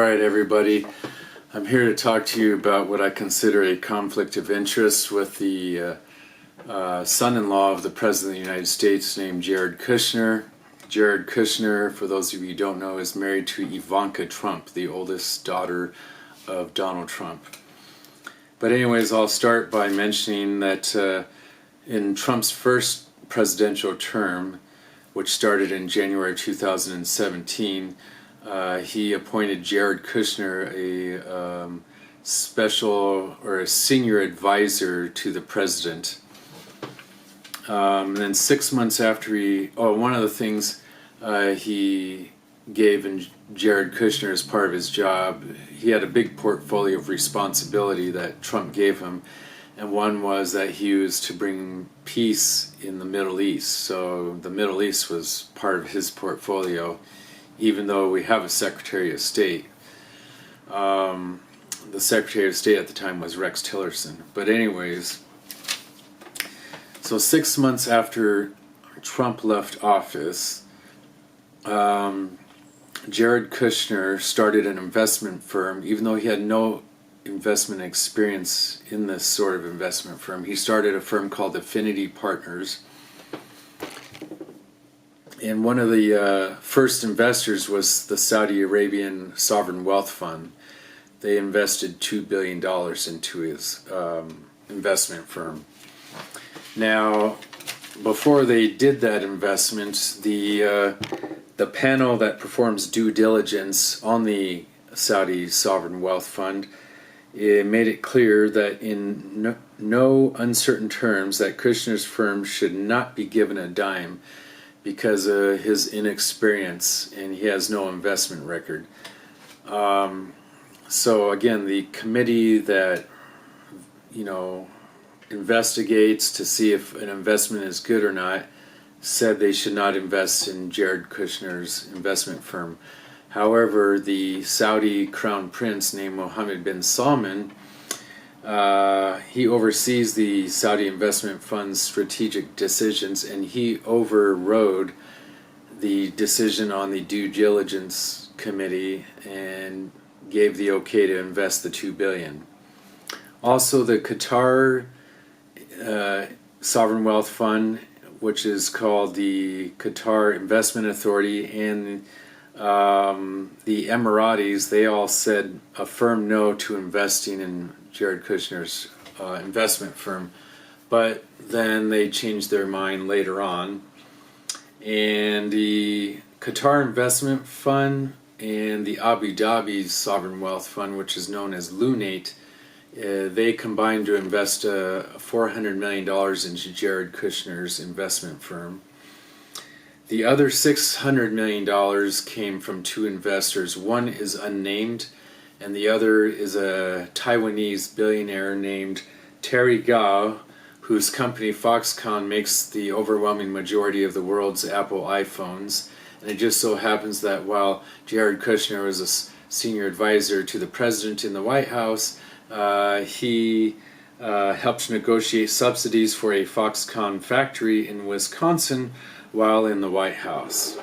Alright everybody, I'm here to talk to you about what I consider a conflict of interest with the son-in-law of the President of the United States named Jared Kushner. Jared Kushner, for those of you who don't know, is married to Ivanka Trump, the oldest daughter of Donald Trump. But anyways, I'll start by mentioning that in Trump's first presidential term, which started in January 2017, he appointed Jared Kushner a special or a senior advisor to the president. And then 6 months after one of the things he gave Jared Kushner as part of his job, he had a big portfolio of responsibility that Trump gave him, and one was that he was to bring peace in the Middle East. So the Middle East was part of his portfolio, even though we have a Secretary of State. The Secretary of State at the time was Rex Tillerson. But anyways, so 6 months after Trump left office, Jared Kushner started an investment firm. Even though he had no investment experience in this sort of investment firm, he started a firm called Affinity Partners. And one of the first investors was the Saudi Arabian Sovereign Wealth Fund. They invested $2 billion into his investment firm. Now, before they did that investment, the panel that performs due diligence on the Saudi Sovereign Wealth Fund, it made it clear that in no uncertain terms that Kushner's firm should not be given a dime because of his inexperience, and he has no investment record. So again, the committee that investigates to see if an investment is good or not said they should not invest in Jared Kushner's investment firm. However, the Saudi crown prince named Mohammed bin Salman, he oversees the Saudi investment fund's strategic decisions, and he overrode the decision on the due diligence committee and gave the okay to invest the $2 billion. Also, the Qatar Sovereign Wealth Fund, which is called the Qatar Investment Authority, and the Emiratis, they all said a firm no to investing in Jared Kushner's investment firm. But then they changed their mind later on. And the Qatar Investment Fund and the Abu Dhabi Sovereign Wealth Fund, which is known as Lunate, they combined to invest $400 million into Jared Kushner's investment firm. The other $600 million came from two investors. One is unnamed, and the other is a Taiwanese billionaire named Terry Gao, whose company Foxconn makes the overwhelming majority of the world's Apple iPhones. And it just so happens that while Jared Kushner was a senior advisor to the president in the White House, he helped negotiate subsidies for a Foxconn factory in Wisconsin while in the White House.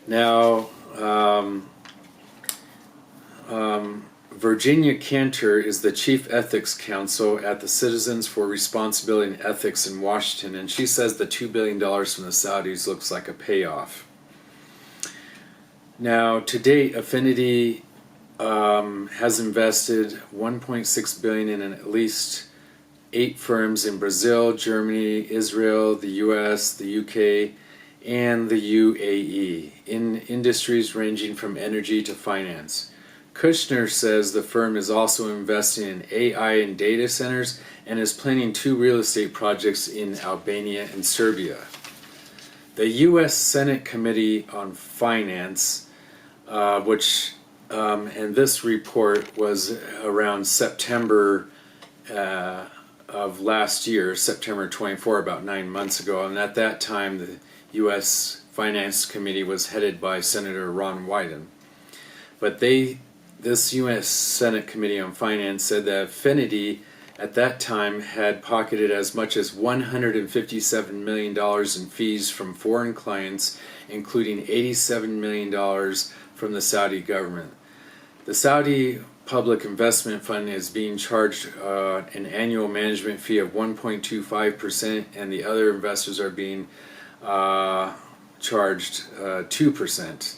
Now, Virginia Cantor is the chief ethics counsel at the Citizens for Responsibility and Ethics in Washington, and she says the $2 billion from the Saudis looks like a payoff. Now, to date, Affinity has invested $1.6 billion in at least 8 firms in Brazil, Germany, Israel, the US, the UK, and the UAE in industries ranging from energy to finance. Kushner says the firm is also investing in AI and data centers and is planning 2 real estate projects in Albania and Serbia. The US Senate Committee on Finance, and this report was around September of last year, September 24, about 9 months ago, and at that time the U.S. Finance Committee was headed by Senator Ron Wyden. But this U.S. Senate Committee on Finance said that Affinity at that time had pocketed as much as $157 million in fees from foreign clients, including $87 million from the Saudi government. The Saudi Public Investment Fund is being charged an annual management fee of 1.25%, and the other investors are being charged 2%.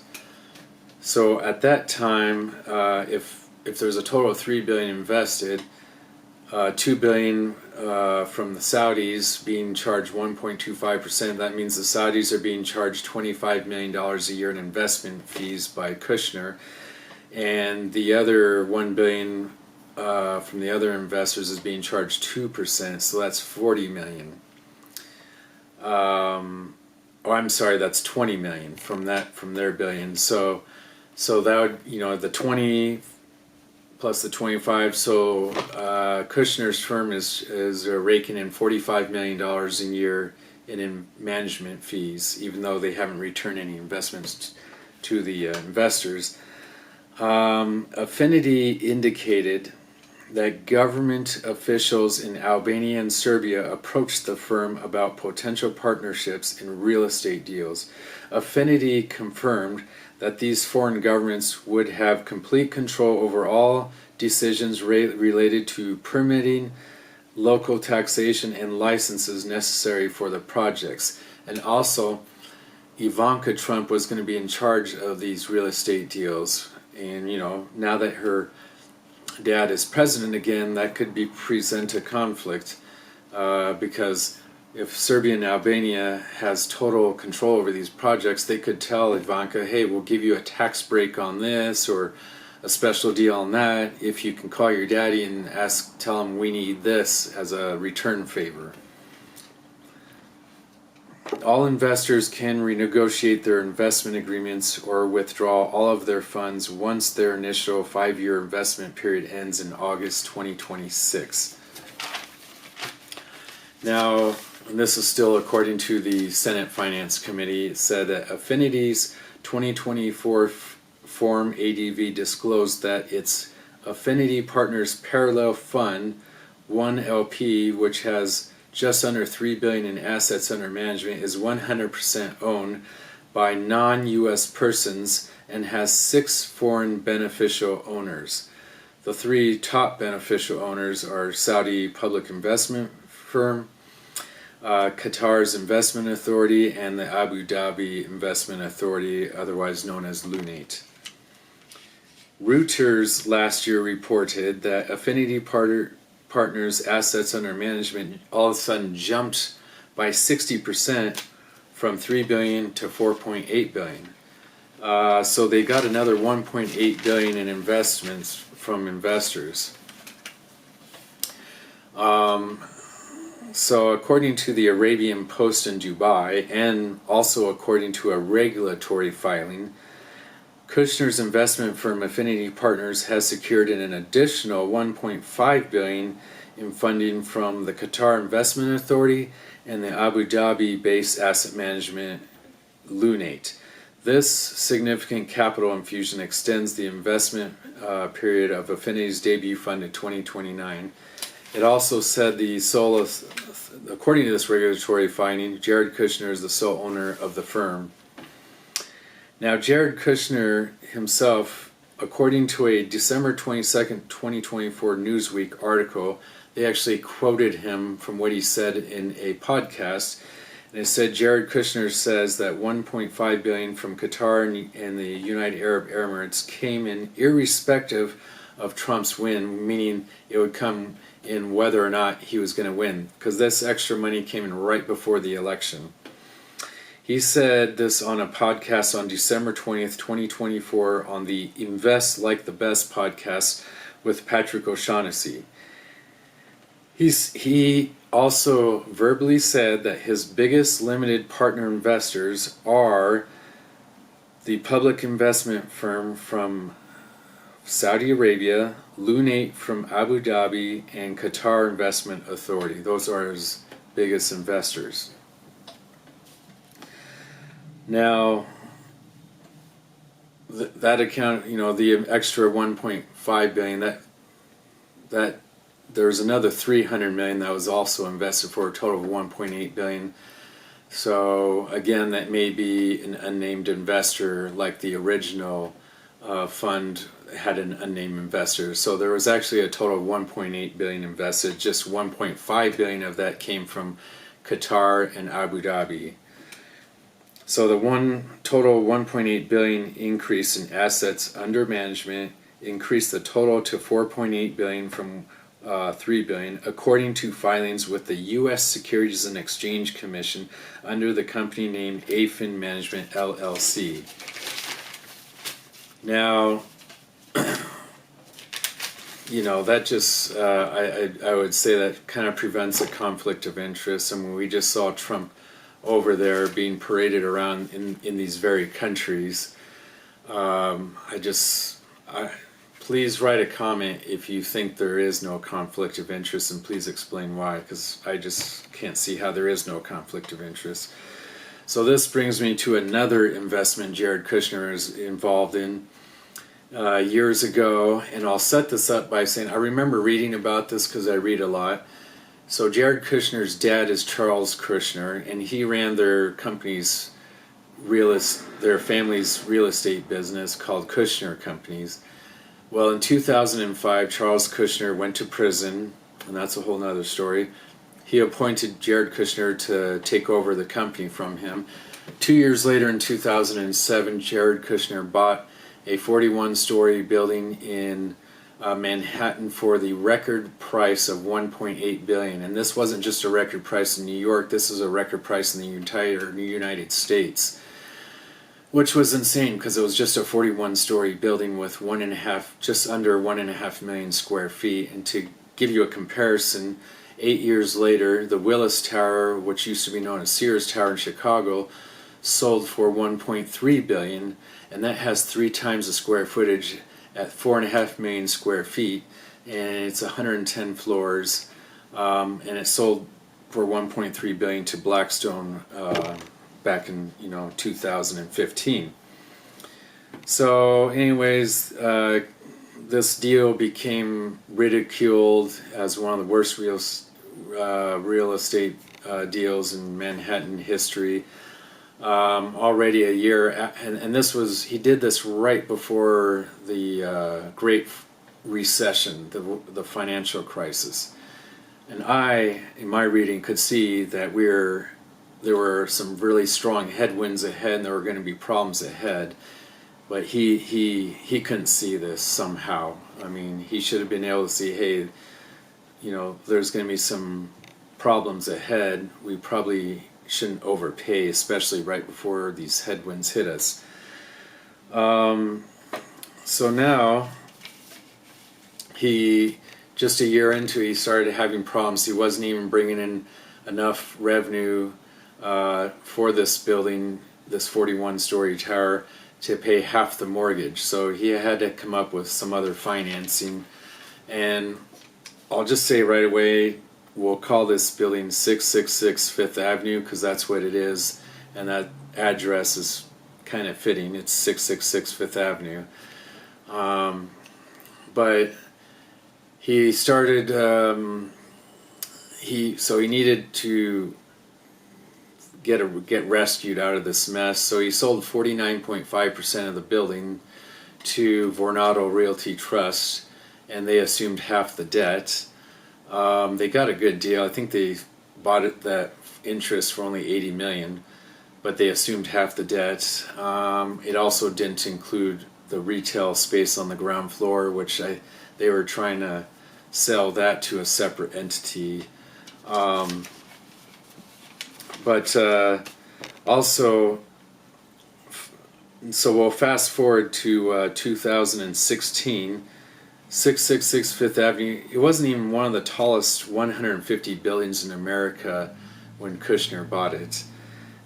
So at that time, if there's a total of $3 billion invested, $2 billion from the Saudis being charged 1.25%, that means the Saudis are being charged $25 million a year in investment fees by Kushner, and the other $1 billion from the other investors is being charged 2%, so that's $40 million. I'm sorry, that's $20 million from their billion. So that would, the 20 plus the 25. So Kushner's firm is raking in $45 million a year in management fees, even though they haven't returned any investments to the investors. Affinity indicated that government officials in Albania and Serbia approached the firm about potential partnerships in real estate deals. Affinity confirmed that these foreign governments would have complete control over all decisions related to permitting, local taxation, and licenses necessary for the projects. And also, Ivanka Trump was going to be in charge of these real estate deals. And, now that her dad is president again, that could present a conflict because if Serbia and Albania has total control over these projects, they could tell Ivanka, hey, we'll give you a tax break on this or a special deal on that if you can call your daddy and tell him we need this as a return favor. All investors can renegotiate their investment agreements or withdraw all of their funds once their initial 5-year investment period ends in August 2026. Now, and this is still according to the Senate Finance Committee, it said that Affinity's 2024 Form ADV disclosed that its Affinity Partners Parallel Fund 1LP, which has just under $3 billion in assets under management, is 100% owned by non-U.S. persons and has 6 foreign beneficial owners. The 3 top beneficial owners are Saudi Public Investment Firm, Qatar's Investment Authority, and the Abu Dhabi Investment Authority, otherwise known as Lunate. Reuters last year reported that Affinity Partners' assets under management all of a sudden jumped by 60% from $3 billion to $4.8 billion. So they got another $1.8 billion in investments from investors. So according to the Arabian Post in Dubai, and also according to a regulatory filing, Kushner's investment firm Affinity Partners has secured an additional $1.5 billion in funding from the Qatar Investment Authority and the Abu Dhabi-based asset management Lunate. This significant capital infusion extends the investment period of Affinity's debut fund to 2029. It also said according to this regulatory finding, Jared Kushner is the sole owner of the firm. Now, Jared Kushner himself, according to a December 22nd, 2024 Newsweek article, they actually quoted him from what he said in a podcast. And it said, Jared Kushner says that $1.5 billion from Qatar and the United Arab Emirates came in irrespective of Trump's win, meaning it would come in whether or not he was going to win, because this extra money came in right before the election. He said this on a podcast on December 20th, 2024 on the Invest Like the Best podcast with Patrick O'Shaughnessy. He also verbally said that his biggest limited partner investors are the public investment firm from Saudi Arabia, Lunate from Abu Dhabi, and Qatar Investment Authority. Those are his biggest investors. Now, that account, the extra 1.5 billion, that there's another 300 million that was also invested for a total of 1.8 billion. So again, that may be an unnamed investor like the original fund had an unnamed investor. So there was actually a total of 1.8 billion invested. Just 1.5 billion of that came from Qatar and Abu Dhabi. So the total 1.8 billion increase in assets under management increased the total to 4.8 billion from 3 billion, according to filings with the U.S. Securities and Exchange Commission under the company name Affinity Management LLC. Now, that just I would say that kind of prevents a conflict of interest. I mean, we just saw Trump over there being paraded around in these very countries. Please write a comment if you think there is no conflict of interest, and please explain why, because I just can't see how there is no conflict of interest. So this brings me to another investment Jared Kushner is involved in years ago, and I'll set this up by saying I remember reading about this because I read a lot. So Jared Kushner's dad is Charles Kushner, and he ran their company's their family's real estate business called Kushner Companies. Well, in 2005, Charles Kushner went to prison, and that's a whole nother story. He appointed Jared Kushner to take over the company from him. 2 years later, in 2007, Jared Kushner bought a 41-story building in Manhattan for the record price of $1.8 billion. And this wasn't just a record price in New York, this is a record price in the entire United States. Which was insane because it was just a 41-story building with just under 1.5 million square feet. And to give you a comparison, 8 years later, the Willis Tower, which used to be known as Sears Tower in Chicago, sold for $1.3 billion, and that has 3 times the square footage at 4.5 million square feet, and it's 110 floors, and it sold for $1.3 billion to Blackstone back in 2015. So anyways, this deal became ridiculed as one of the worst real estate deals in Manhattan history. Already a year, and he did this right before the Great Recession, the financial crisis. And I, in my reading, could see that there were some really strong headwinds ahead, and there were going to be problems ahead. But he couldn't see this somehow. I mean, he should have been able to see, hey, there's going to be some problems ahead. We probably shouldn't overpay, especially right before these headwinds hit us. So now, just a year into it, he started having problems. He wasn't even bringing in enough revenue for this building, this 41-story tower, to pay half the mortgage. So he had to come up with some other financing. And I'll just say right away, we'll call this building 666 Fifth Avenue because that's what it is, and that address is kind of fitting. It's 666 Fifth Avenue. But he started, he needed to get rescued out of this mess. So he sold 49.5% of the building to Vornado Realty Trust, and they assumed half the debt. They got a good deal. I think they bought that interest for only $80 million, but they assumed half the debt. It also didn't include the retail space on the ground floor, which they were trying to sell that to a separate entity. Also, so we'll fast forward to 2016. 666 Fifth Avenue, it wasn't even one of the tallest 150 buildings in America when Kushner bought it,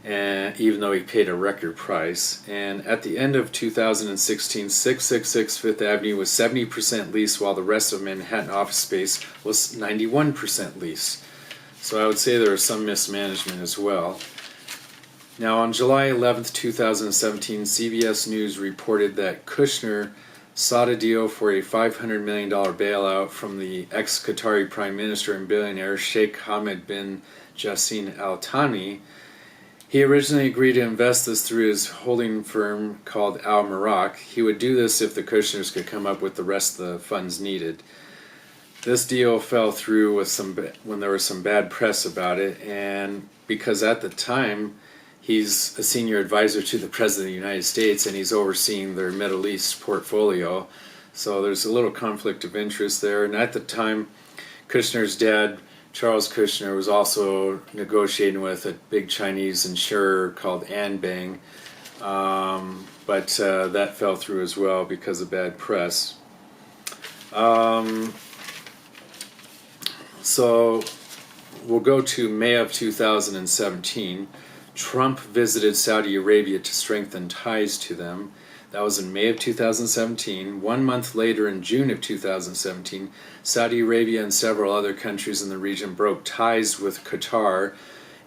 and even though he paid a record price. And at the end of 2016, 666 Fifth Avenue was 70% leased, while the rest of Manhattan office space was 91% leased. So I would say there was some mismanagement as well. Now on July 11th, 2017, CBS News reported that Kushner sought a deal for a $500 million bailout from the ex-Qatari Prime Minister and billionaire Sheikh Hamad bin Jassim Al Thani, He originally agreed to invest this through his holding firm called Al Marak. He would do this if the Kushners could come up with the rest of the funds needed. This deal fell through when there was some bad press about it, and because at the time he's a senior advisor to the President of the United States and he's overseeing their Middle East portfolio, so there's a little conflict of interest there. And at the time, Kushner's dad, Charles Kushner, was also negotiating with a big Chinese insurer called Anbang, but that fell through as well because of bad press. So we'll go to May of 2017. Trump visited Saudi Arabia to strengthen ties to them. That was in May of 2017. 1 month later, in June of 2017, Saudi Arabia and several other countries in the region broke ties with Qatar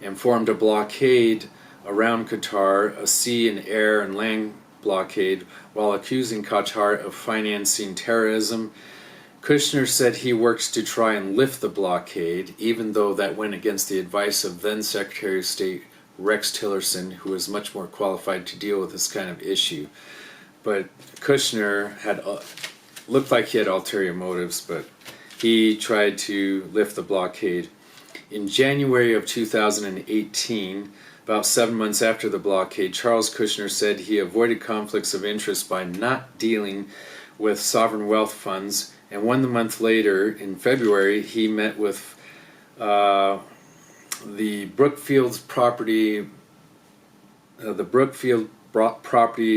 and formed a blockade around Qatar, a sea and air and land blockade, while accusing Qatar of financing terrorism. Kushner said he worked to try and lift the blockade, even though that went against the advice of then Secretary of State Rex Tillerson, who was much more qualified to deal with this kind of issue. But Kushner looked like he had ulterior motives, but he tried to lift the blockade. In January of 2018, about 7 months after the blockade, Charles Kushner said he avoided conflicts of interest by not dealing with sovereign wealth funds, and 1 month later, in February, he met with the Brookfield Property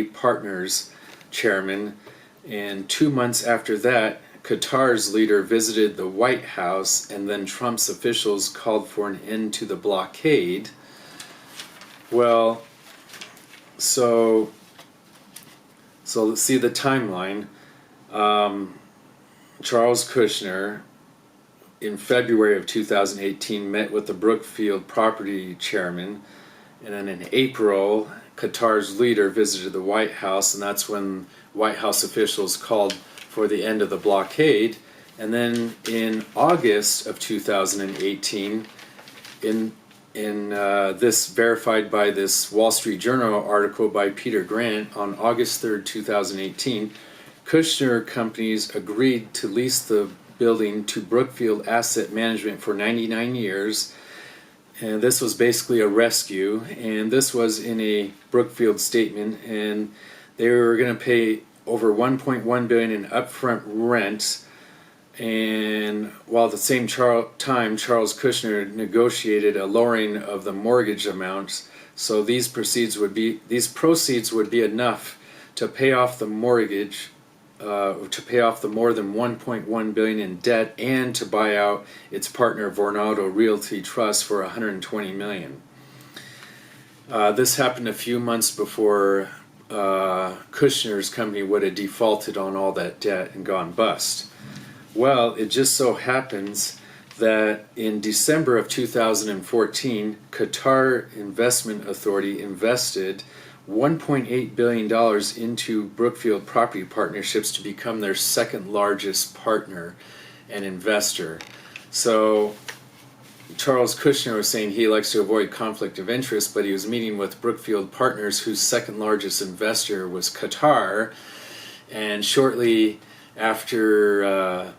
Partners chairman, and 2 months after that, Qatar's leader visited the White House, and then Trump's officials called for an end to the blockade. Well, so let's see the timeline. Charles Kushner, in February of 2018, met with the Brookfield Property chairman, and then in April, Qatar's leader visited the White House, and that's when White House officials called for the end of the blockade. And then in August of 2018, in this verified by this Wall Street Journal article by Peter Grant, on August 3rd, 2018, Kushner Companies agreed to lease the building to Brookfield Asset Management for 99 years. And this was basically a rescue, and this was in a Brookfield statement, and they were going to pay over $1.1 billion in upfront rent. And while at the same time, Charles Kushner negotiated a lowering of the mortgage amounts, so these proceeds would be enough to pay off the mortgage, to pay off the more than $1.1 billion in debt, and to buy out its partner Vornado Realty Trust for $120 million. This happened a few months before Kushner's company would have defaulted on all that debt and gone bust. Well, it just so happens that in December of 2014, Qatar Investment Authority invested $1.8 billion into Brookfield Property Partnerships to become their second largest partner and investor. So Charles Kushner was saying he likes to avoid conflict of interest, but he was meeting with Brookfield Partners, whose second largest investor was Qatar. And shortly after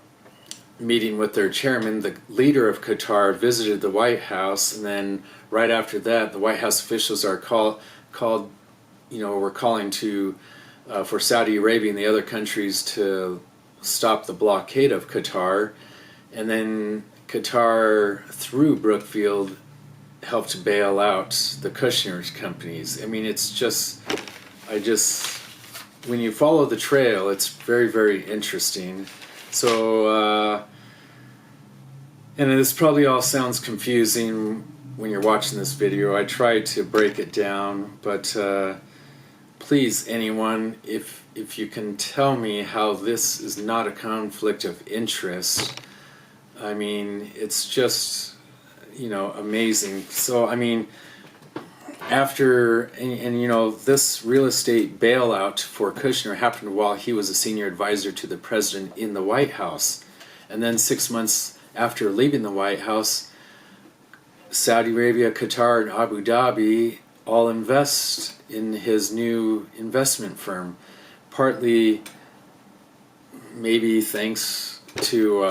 meeting with their chairman, the leader of Qatar visited the White House, and then right after that, the White House officials are we're calling for Saudi Arabia and the other countries to stop the blockade of Qatar, and then Qatar, through Brookfield, helped bail out the Kushner Companies. I mean, it's just, when you follow the trail, it's very, very interesting. So, and this probably all sounds confusing when you're watching this video. I tried to break it down, but please, anyone, if you can tell me how this is not a conflict of interest, I mean, it's just, amazing. So, I mean, this real estate bailout for Kushner happened while he was a senior advisor to the president in the White House. And then 6 months after leaving the White House, Saudi Arabia, Qatar, and Abu Dhabi all invest in his new investment firm, partly maybe thanks to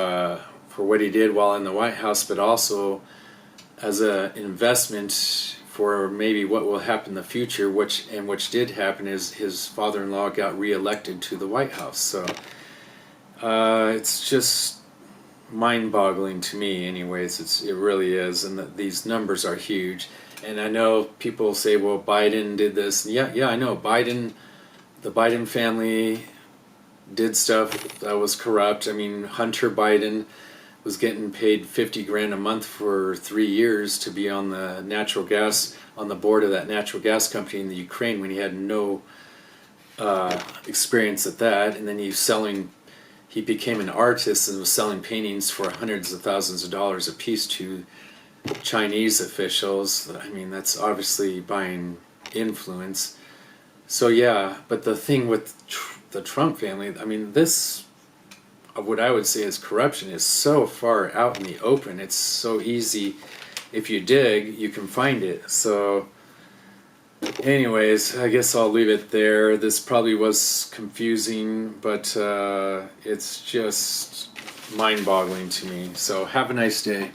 for what he did while in the White House, but also as an investment for maybe what will happen in the future, which did happen, is his father-in-law got reelected to the White House. So it's just mind-boggling to me, anyways. It really is, and these numbers are huge. And I know people say, "Well, Biden did this." And yeah, I know the Biden family did stuff that was corrupt. I mean, Hunter Biden was getting paid $50,000 a month for 3 years to be on the on the board of that natural gas company in the Ukraine when he had no experience at that. And then he became an artist and was selling paintings for hundreds of thousands of dollars a piece to Chinese officials. I mean, that's obviously buying influence. So yeah, but the thing with the Trump family, I mean, this, what I would say is corruption, is so far out in the open. It's so easy. If you dig, you can find it. So anyways, I guess I'll leave it there. This probably was confusing, but it's just mind-boggling to me. So have a nice day.